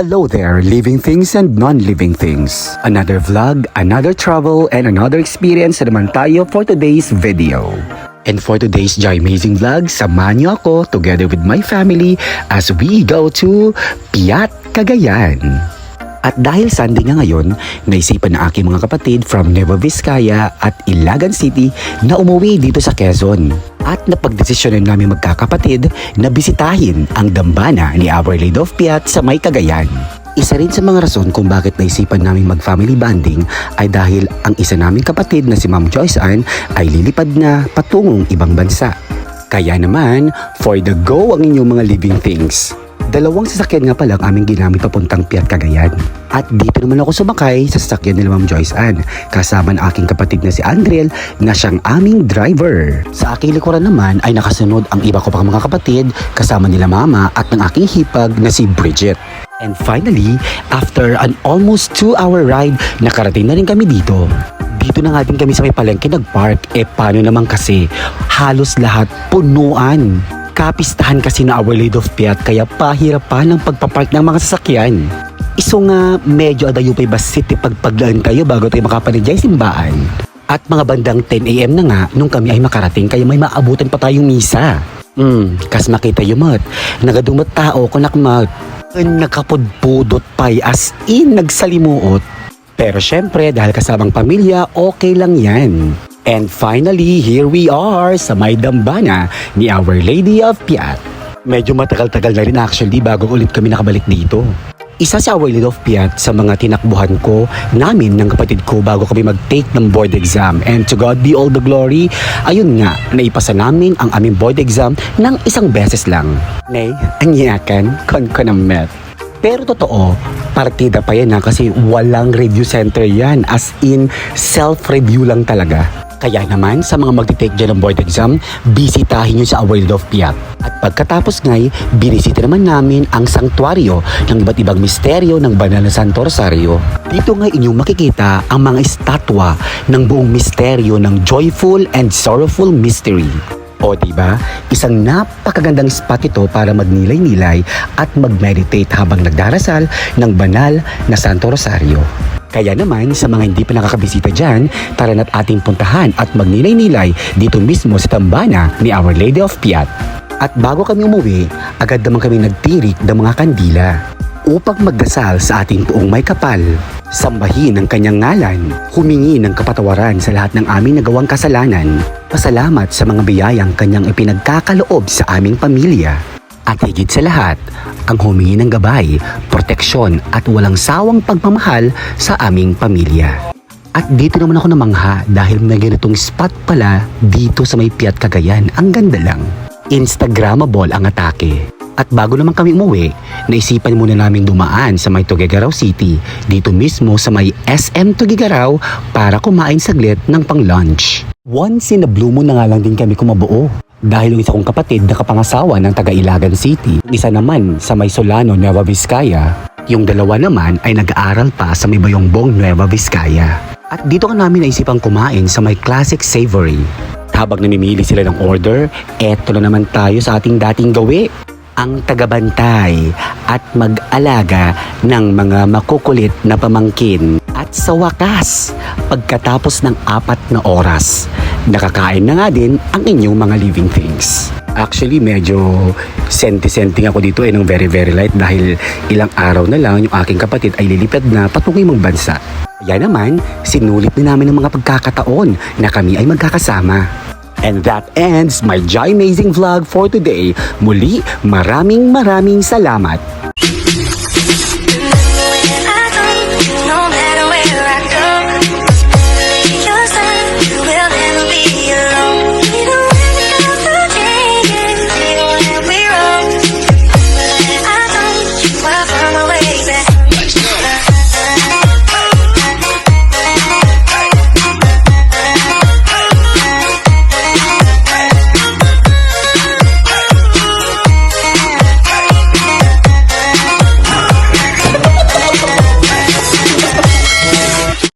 Hello there, living things and non-living things. Another vlog, another travel, and another experience na naman tayo for today's video. And for today's Joy Amazing vlog, samahan niyo ako together with my family as we go to Piat, Cagayan. At dahil Sunday nga ngayon, naisipan na aking mga kapatid from Nueva Vizcaya at Ilagan City na umuwi dito sa Quezon. At napagdesisyonan namin magkakapatid na bisitahin ang dambana ni Our Lady of Piat sa may Cagayan. Isa rin sa mga rason kung bakit naisipan namin mag-family bonding ay dahil ang isa naming kapatid na si Ma'am Joyce Ann ay lilipad na patungong ibang bansa. Kaya naman, for the go ang inyong mga living things. Dalawang sasakyan nga pala ang aming ginamit papuntang Piat, Cagayan. At dito naman ako sumakay sa sasakyan nila Ma'am Joyce Ann, kasama ang aking kapatid na si Andriel na siyang aming driver. Sa aking likuran naman ay nakasunod ang iba ko pang mga kapatid kasama nila Mama at ng aking hipag na si Bridget. And finally, after an almost 2-hour ride, nakarating na rin kami dito. Dito na nga din kami sa may palengke nag-park. Paano naman kasi halos lahat punuan. Kapistahan kasi na Our Lady of Piat kaya pahirapan ang pagpapark ng mga sasakyan. Iso nga medyo adayupay basit pagpaglaan kayo bago tayo makapanidjay simbaan. At mga bandang 10 AM na nga nung kami ay makarating kaya may maabutan pa tayong misa. Kas makita yung mat, nagadumot tao ko nakmat. Nakapudpudot pa'y as in nagsalimuot. Pero syempre dahil kasamang pamilya okay lang yan. And finally, here we are sa may dambana ni Our Lady of Piat. Medyo matagal-tagal na rin actually bago ulit kami nakabalik dito. Isa si Our Lady of Piat sa mga tinakbuhan ko namin ng kapatid ko bago kami mag-take ng board exam. And to God be all the glory, ayun nga, naipasa namin ang aming board exam ng isang beses lang. Nay, anyakan, kon na met. Pero totoo, partida pa yan kasi walang review center yan, as in self-review lang talaga. Kaya naman sa mga magti-take dyan ng board exam, bisitahin nyo sa Our Lady of Piat. At pagkatapos nga'y, binisita naman namin ang sanktuaryo ng iba't ibang misteryo ng Banal na Santo Rosario. Dito nga inyong makikita ang mga estatwa ng buong misteryo ng Joyful and Sorrowful Mystery. O diba, isang napakagandang spot ito para magnilay-nilay at mag-meditate habang nagdarasal ng Banal na Santo Rosario. Kaya naman sa mga hindi pa nakakabisita dyan, tara na't ating puntahan at magnilay-nilay dito mismo sa dambana ni Our Lady of Piat. At bago kami umuwi, agad naman kami nagtirik ng mga kandila upang magdasal sa ating Poong May Kapal, sambahin ang kanyang ngalan, humingi ng kapatawaran sa lahat ng aming nagawang kasalanan, pasalamat sa mga biyayang kanyang ipinagkakaloob sa aming pamilya. At higit sa lahat, ang humingi ng gabay, proteksyon at walang sawang pagmamahal sa aming pamilya. At dito naman ako namangha dahil may ganitong spot pala dito sa may Piat, Cagayan. Ang ganda lang. Instagrammable ang atake. At bago naman kami umuwi, naisipan muna namin dumaan sa may Tuguegarao City, dito mismo sa may SM Tuguegarao para kumain saglit ng pang-lunch. Once in a blue moon na nga lang din kami kumabuo. Dahil yung isa kong kapatid na kapangasawa ng taga Ilagan City, isa naman sa may Solano, Nueva Vizcaya. Yung dalawa naman ay nag-aaral pa sa may Bayongbong, Nueva Vizcaya. At dito ka namin naisipan kumain sa may Classic Savory. Habang namimili sila ng order, eto na naman tayo sa ating dating gawi. Ang tagabantay at mag-alaga ng mga makukulit na pamangkin. At sa wakas, pagkatapos ng 4 na oras, nakakain na nga din ang inyong mga living things. Actually, medyo senti-senting ako dito ng very light dahil ilang araw na lang yung aking kapatid ay lilipad na patungong ibang bansa. Kaya naman, sinulit din namin ang mga pagkakataon na kami ay magkakasama. And that ends my Joy Amazing vlog for today. Muli, maraming salamat.